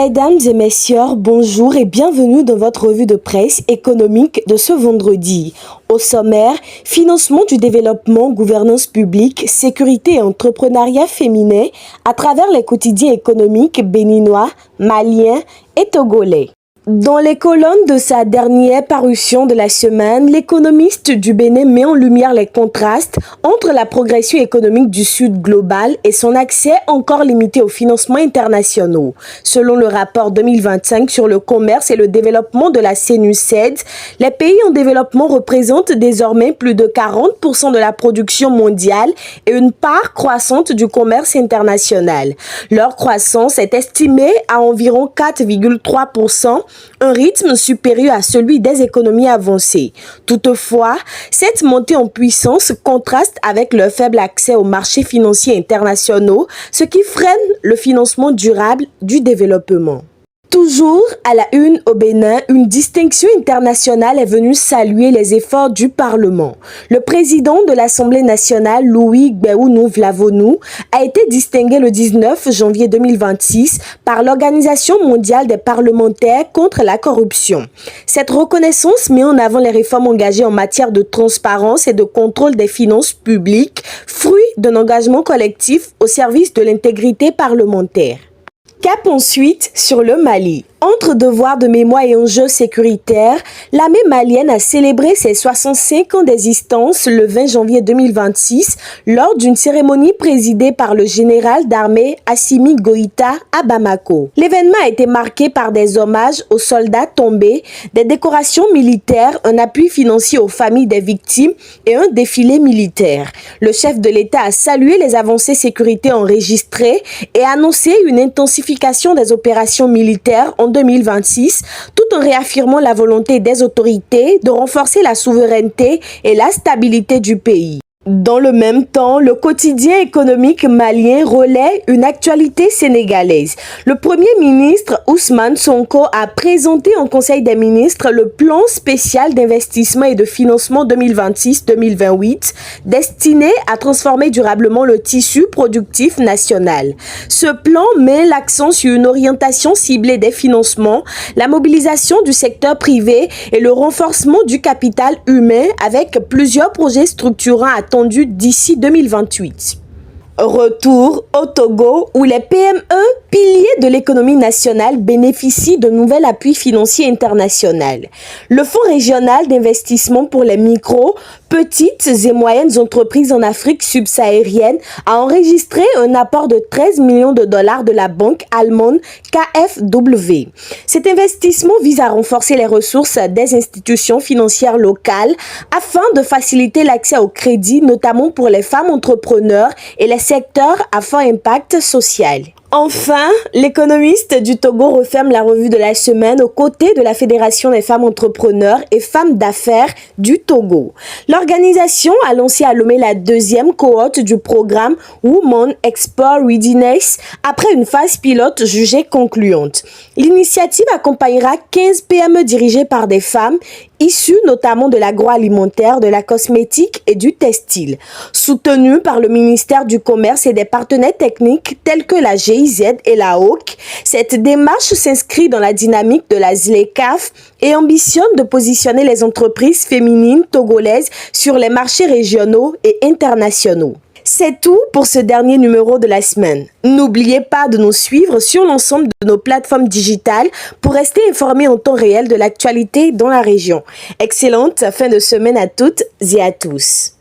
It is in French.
Mesdames et messieurs, bonjour et bienvenue dans votre revue de presse économique de ce vendredi. Au sommaire, financement du développement, gouvernance publique, sécurité et entrepreneuriat féminin à travers les quotidiens économiques béninois, maliens et togolais. Dans les colonnes de sa dernière parution de la semaine, l'économiste du Bénin met en lumière les contrastes entre la progression économique du Sud global et son accès encore limité aux financements internationaux. Selon le rapport 2025 sur le commerce et le développement de la CNUSED, les pays en développement représentent désormais plus de 40% de la production mondiale et une part croissante du commerce international. Leur croissance est estimée à environ 4,3%, un rythme supérieur à celui des économies avancées. Toutefois, cette montée en puissance contraste avec le faible accès aux marchés financiers internationaux, ce qui freine le financement durable du développement. Toujours à la une au Bénin, une distinction internationale est venue saluer les efforts du Parlement. Le président de l'Assemblée nationale, Louis Gbéounou Vlavonou, a été distingué le 19 janvier 2026 par l'Organisation mondiale des parlementaires contre la corruption. Cette reconnaissance met en avant les réformes engagées en matière de transparence et de contrôle des finances publiques, fruit d'un engagement collectif au service de l'intégrité parlementaire. Cap ensuite sur le Mali. Entre devoirs de mémoire et enjeux sécuritaires, l'armée malienne a célébré ses 65 ans d'existence le 20 janvier 2026 lors d'une cérémonie présidée par le général d'armée Assimi Goïta à Bamako. L'événement a été marqué par des hommages aux soldats tombés, des décorations militaires, un appui financier aux familles des victimes et un défilé militaire. Le chef de l'État a salué les avancées sécurité enregistrées et annoncé une intensification des opérations militaires en 2026, tout en réaffirmant la volonté des autorités de renforcer la souveraineté et la stabilité du pays. Dans le même temps, le quotidien économique malien relaie une actualité sénégalaise. Le Premier ministre Ousmane Sonko a présenté en Conseil des ministres le plan spécial d'investissement et de financement 2026-2028 destiné à transformer durablement le tissu productif national. Ce plan met l'accent sur une orientation ciblée des financements, la mobilisation du secteur privé et le renforcement du capital humain avec plusieurs projets structurants attendus d'ici 2028. Retour au Togo où les PME, piliers de l'économie nationale, bénéficient de nouvel appui financier international. Le Fonds régional d'investissement pour les micro, petites et moyennes entreprises en Afrique subsaharienne a enregistré un apport de 13 millions de dollars de la banque allemande KfW. Cet investissement vise à renforcer les ressources des institutions financières locales afin de faciliter l'accès au crédit, notamment pour les femmes entrepreneurs et les secteurs à fort impact social. Enfin, l'économiste du Togo referme la revue de la semaine aux côtés de la Fédération des femmes entrepreneurs et femmes d'affaires du Togo. L'organisation a lancé à Lomé la deuxième cohorte du programme Women Export Readiness après une phase pilote jugée concluante. L'initiative accompagnera 15 PME dirigées par des femmes issues notamment de l'agroalimentaire, de la cosmétique et du textile. Soutenues par le ministère du Commerce et des partenaires techniques tels que la GIZ et la HOC, cette démarche s'inscrit dans la dynamique de la ZLECAf et ambitionne de positionner les entreprises féminines togolaises sur les marchés régionaux et internationaux. C'est tout pour ce dernier numéro de la semaine. N'oubliez pas de nous suivre sur l'ensemble de nos plateformes digitales pour rester informés en temps réel de l'actualité dans la région. Excellente fin de semaine à toutes et à tous.